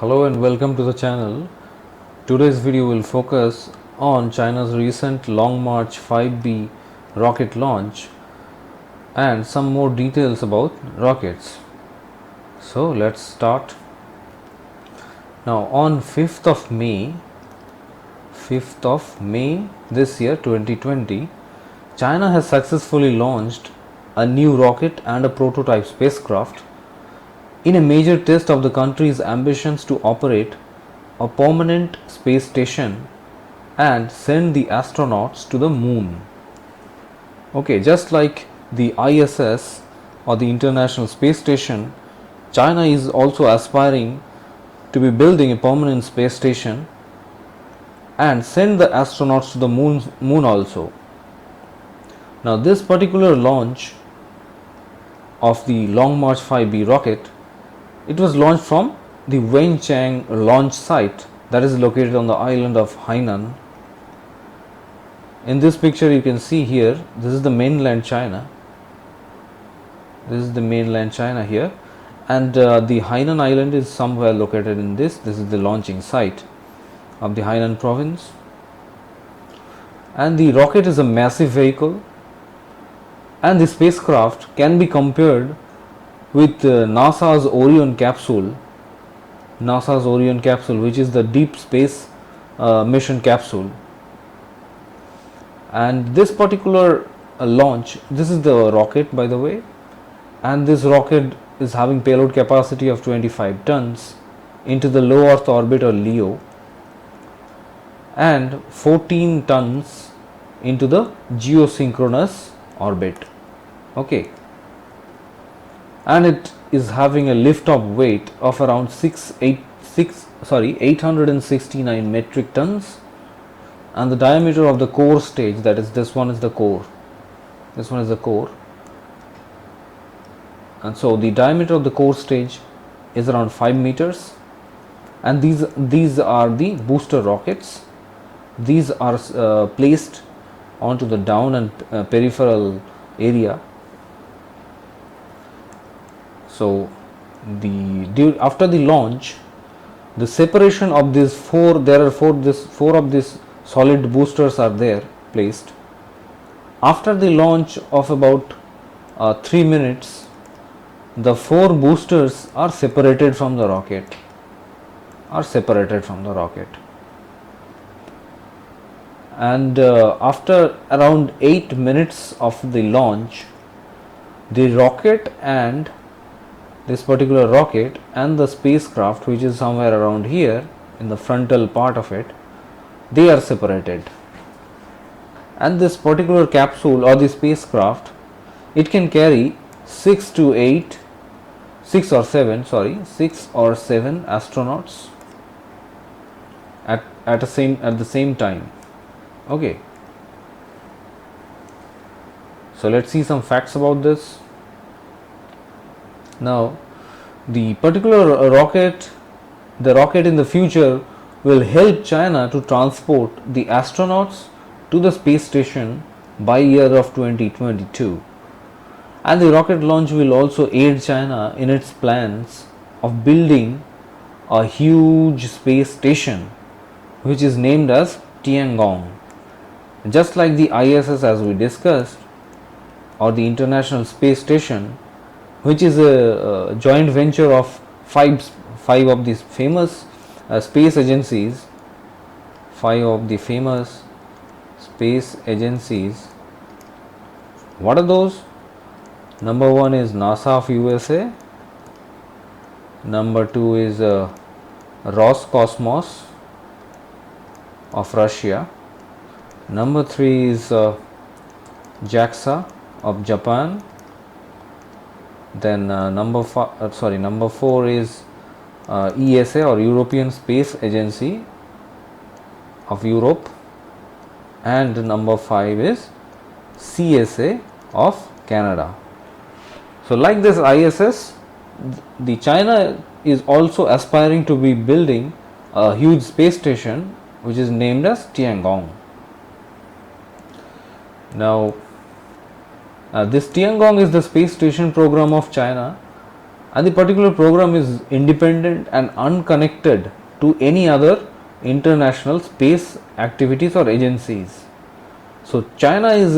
Hello and welcome to the channel. Today's video will focus on China's recent Long March 5B rocket launch and some more details about rockets. So let's start. Now on 5th of May this year 2020, China has successfully launched a new rocket and a prototype spacecraft in a major test of the country's ambitions to operate a permanent space station and send the astronauts to the moon. Okay, just like the ISS or the International Space Station, China is also aspiring to be building a permanent space station and send the astronauts to the moon also. Now this particular launch of the Long March 5B rocket, it was launched from the Wenchang launch site that is located on the island of Hainan. In this picture you can see here, this is the mainland China. This is the mainland China here, and the Hainan island is somewhere located in this. This is the launching site of the Hainan province, and the rocket is a massive vehicle, and the spacecraft can be compared with NASA's Orion capsule, which is the deep space mission capsule. And this particular launch, this is the rocket by the way, and this rocket is having payload capacity of 25 tons into the low Earth orbit or LEO and 14 tons into the geosynchronous orbit. Okay, and it is having a lift-off weight of around 869 metric tons, and the diameter of the core stage, that is, this one is the core, and so the diameter of the core stage is around 5 meters, and these are the booster rockets. These are placed onto the down and peripheral area. So after the launch, the separation of these four of these solid boosters are there placed. After the launch of about 3 minutes, the 4 boosters are separated from the rocket. And after around 8 minutes of the launch, the rocket and this particular rocket and the spacecraft, which is somewhere around here in the frontal part of it, they are separated. And this particular capsule or the spacecraft, it can carry 6 or 7 astronauts at the same time. Okay, so let's see some facts about this. Now, the particular rocket in the future will help China to transport the astronauts to the space station by year of 2022. And the rocket launch will also aid China in its plans of building a huge space station which is named as Tiangong. Just like the ISS as we discussed, or the International Space Station, which is a joint venture of five of these famous space agencies. 5 of the famous space agencies. What are those? Number 1 is NASA of USA. Number 2 is Roscosmos of Russia. Number 3 is JAXA of Japan. Then number 4 is ESA or European Space Agency of Europe, and number 5 is CSA of Canada. So like this ISS, the China is also aspiring to be building a huge space station which is named as Tiangong. Now this Tiangong is the space station program of China, and the particular program is independent and unconnected to any other international space activities or agencies. So China is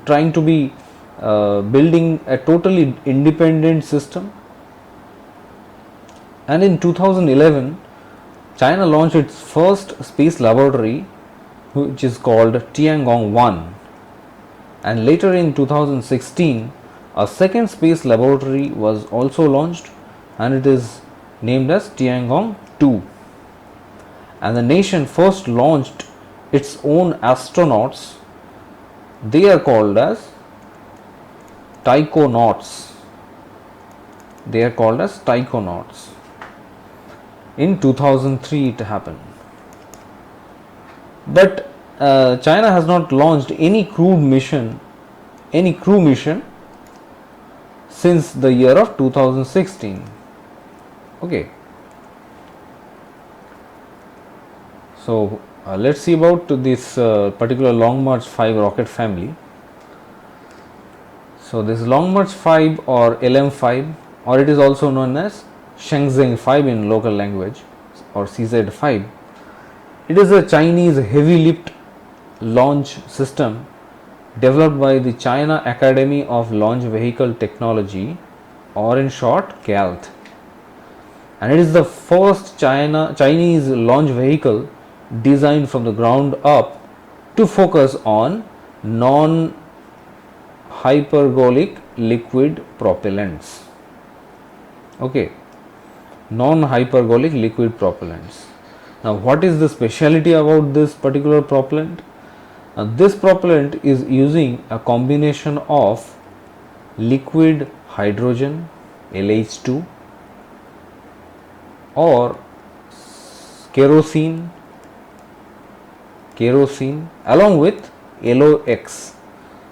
trying to be building a totally independent system, and in 2011 China launched its first space laboratory, which is called Tiangong 1, and later in 2016 a second space laboratory was also launched, and it is named as Tiangong 2, and the nation first launched its own astronauts. They are called as taikonauts. They are called as taikonauts. In 2003 it happened. But China has not launched any crew mission since the year of 2016. Okay. So let's see about this particular Long March 5 rocket family. So this Long March 5 or LM5, or it is also known as Shenzheng 5 in local language, or CZ5. It is a Chinese heavy lift launch system developed by the China Academy of Launch Vehicle Technology, or in short CALT, and it is the first Chinese launch vehicle designed from the ground up to focus on non-hypergolic liquid propellants. Okay, non-hypergolic liquid propellants. Now, what is the speciality about this particular propellant? This propellant is using a combination of liquid hydrogen LH2 or kerosene along with LOX.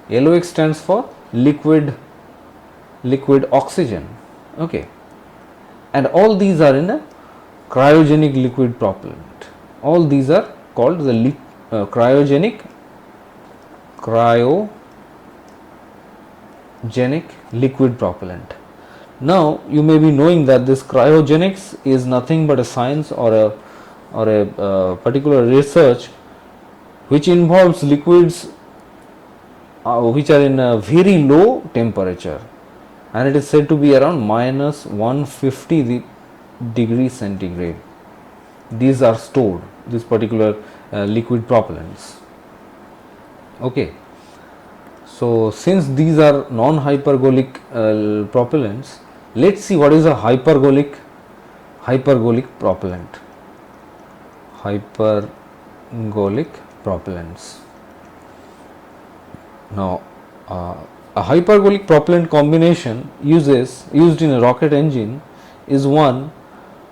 LOX stands for liquid oxygen. Okay, and all these are in a cryogenic liquid propellant. All these are called the cryogenic liquid propellant. Now you may be knowing that this cryogenics is nothing but a science or a particular research which involves liquids which are in a very low temperature, and it is said to be around minus 150 degrees centigrade. These are stored, this particular liquid propellants. Okay, so since these are non-hypergolic propellants, let's see what is a hypergolic propellant. Hypergolic propellants. Now a hypergolic propellant combination used in a rocket engine is one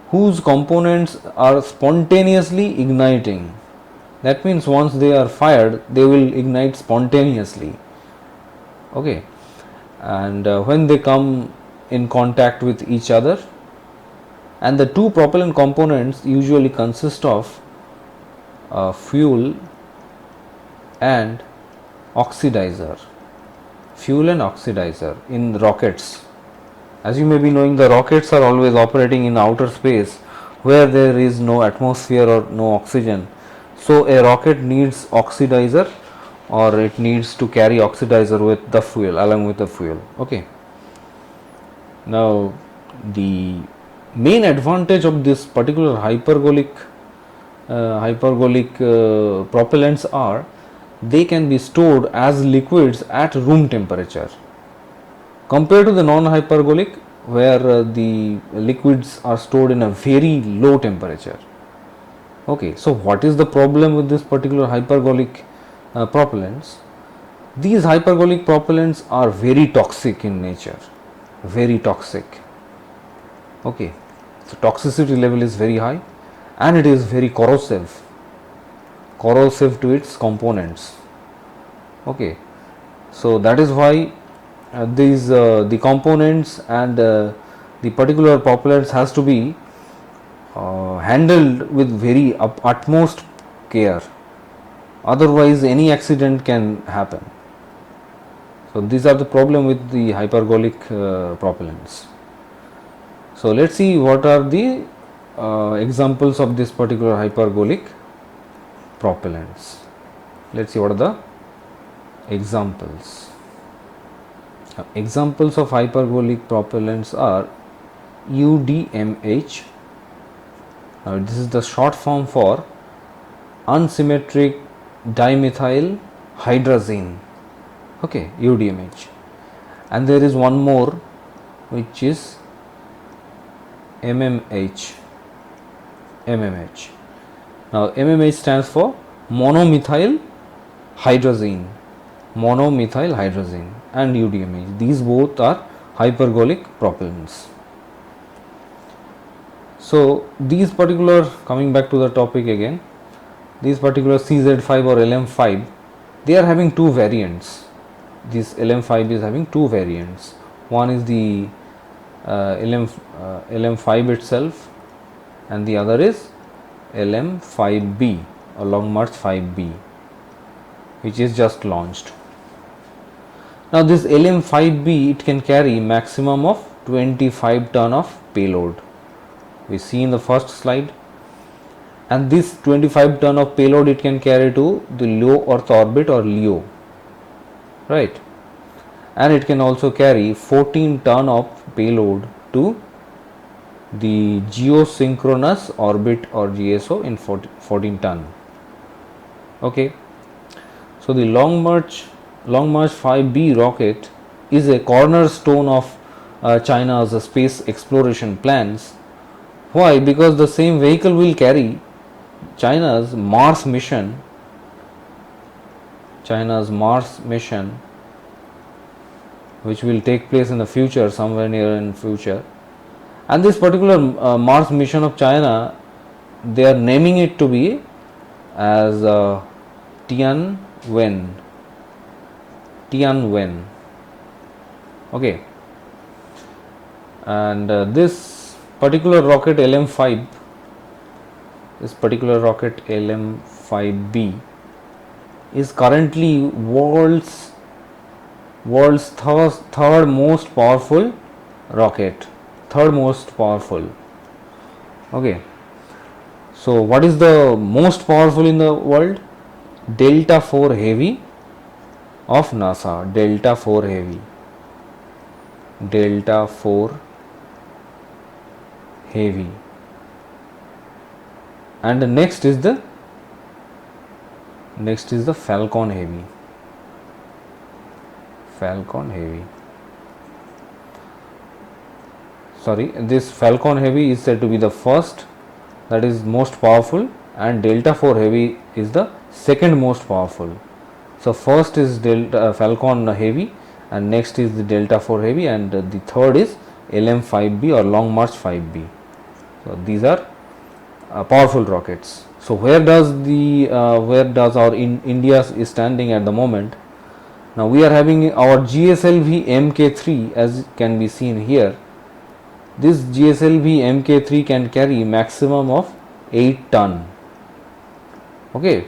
whose components are spontaneously igniting. That means once they are fired, they will ignite spontaneously. Okay, and when they come in contact with each other, and the two propellant components usually consist of fuel and oxidizer. In rockets. As you may be knowing, the rockets are always operating in outer space where there is no atmosphere or no oxygen. So a rocket needs oxidizer, or it needs to carry oxidizer with the fuel, along with the fuel. Okay. Now the main advantage of this particular hypergolic propellants are they can be stored as liquids at room temperature, compared to the non-hypergolic where the liquids are stored in a very low temperature. Okay, so what is the problem with this particular hypergolic propellants? These hypergolic propellants are very toxic in nature, very toxic. Okay, so toxicity level is very high, and it is very corrosive to its components. Okay, so that is why the components and the particular propellants has to be handled with very utmost care, otherwise any accident can happen. So these are the problem with the hypergolic propellants. So let's see what are the examples of this particular hypergolic propellants. Let's see what are the examples. Examples of hypergolic propellants are UDMH. Now this is the short form for unsymmetric dimethyl hydrazine. Okay, UDMH. And there is one more which is MMH. MMH. Now MMH stands for monomethyl hydrazine. Monomethyl hydrazine and UDMH. These both are hypergolic propellants. So these particular, coming back to the topic again, these particular CZ5 or LM5, they are having two variants. This LM5 is having two variants. One is the LM5 itself, and the other is LM5B or Long March 5B, which is just launched. Now this LM5B, it can carry maximum of 25 ton of payload. We see in the first slide, and this 25 ton of payload it can carry to the low Earth orbit or LEO, right? And it can also carry 14 ton of payload to the geosynchronous orbit or GSO in 14 ton. Okay, so the Long March 5B rocket is a cornerstone of China's space exploration plans. Why? Because the same vehicle will carry China's Mars mission, which will take place in the future, somewhere near in future. And this particular Mars mission of China, they are naming it to be as Tianwen. Okay, and this particular rocket LM5, this particular rocket LM5B is currently world's third most powerful rocket. Okay, so what is the most powerful in the world? Delta IV Heavy of NASA. Delta IV Heavy. And the next is the Falcon Heavy. Sorry, this Falcon Heavy is said to be the first, that is most powerful, and Delta IV Heavy is the second most powerful. So first is Falcon Heavy, and next is the Delta IV Heavy, and the third is LM5B or Long March 5B. So these are powerful rockets. So where does our India is standing at the moment? Now we are having our GSLV Mk3, as can be seen here. This GSLV Mk3 can carry maximum of 8 ton. Okay,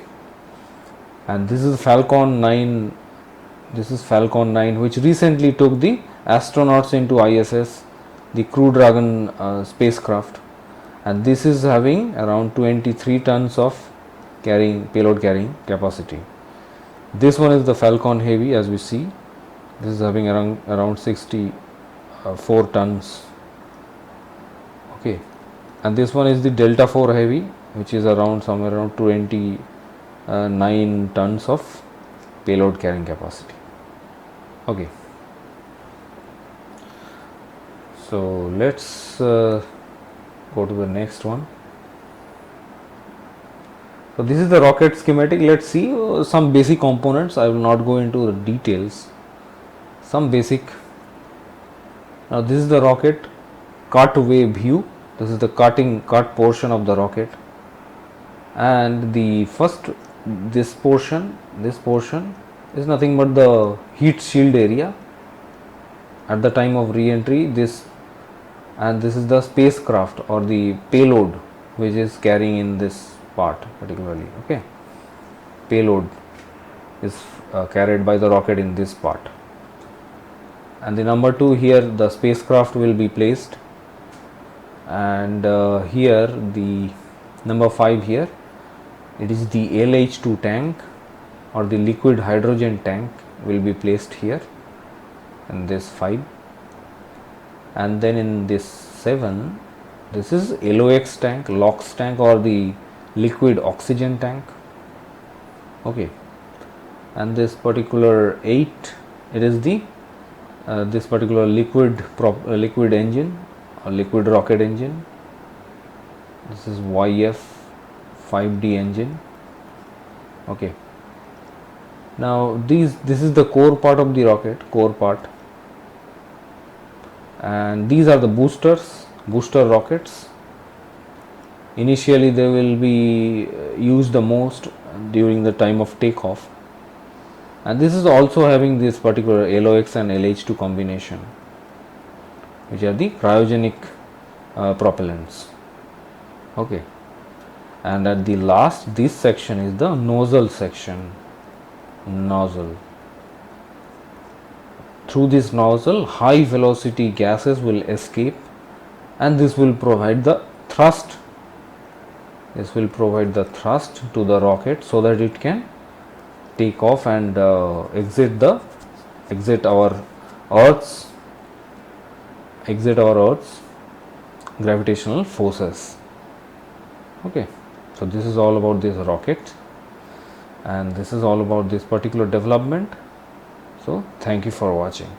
and this is Falcon 9. This is Falcon 9, which recently took the astronauts into ISS, the Crew Dragon spacecraft, and this is having around 23 tons of payload carrying capacity. This one is the Falcon Heavy, as we see. This is having around 64 tons. Okay, and this one is the Delta IV Heavy, which is somewhere around 29 tons of payload carrying capacity. Okay, so let's go to the next one. So this is the rocket schematic. Let's see some basic components. I will not go into the details. Some basic. Now this is the rocket cutaway view. This is the cut portion of the rocket, and this portion is nothing but the heat shield area at the time of re-entry. This is the spacecraft or the payload which is carrying in this part particularly. Okay, payload is carried by the rocket in this part. And the number 2 here, the spacecraft will be placed, and here the number 5 here, it is the LH2 tank or the liquid hydrogen tank will be placed here in this 5, and then in this 7 this is LOX tank, LOX tank or the liquid oxygen tank. Okay, and this particular 8, it is the this particular liquid engine or liquid rocket engine. This is YF 5D engine. Okay, now this is the core part of the rocket, core part, and these are the booster rockets. Initially they will be used the most during the time of takeoff, and this is also having this particular LOX and LH2 combination, which are the cryogenic propellants. Okay, and at the last, this section is the nozzle section. Nozzle. Through this nozzle, high velocity gases will escape, and this will provide the thrust. This will provide the thrust to the rocket so that it can take off and exit our Earth's gravitational forces. Okay, so this is all about this rocket, and this is all about this particular development. So thank you for watching.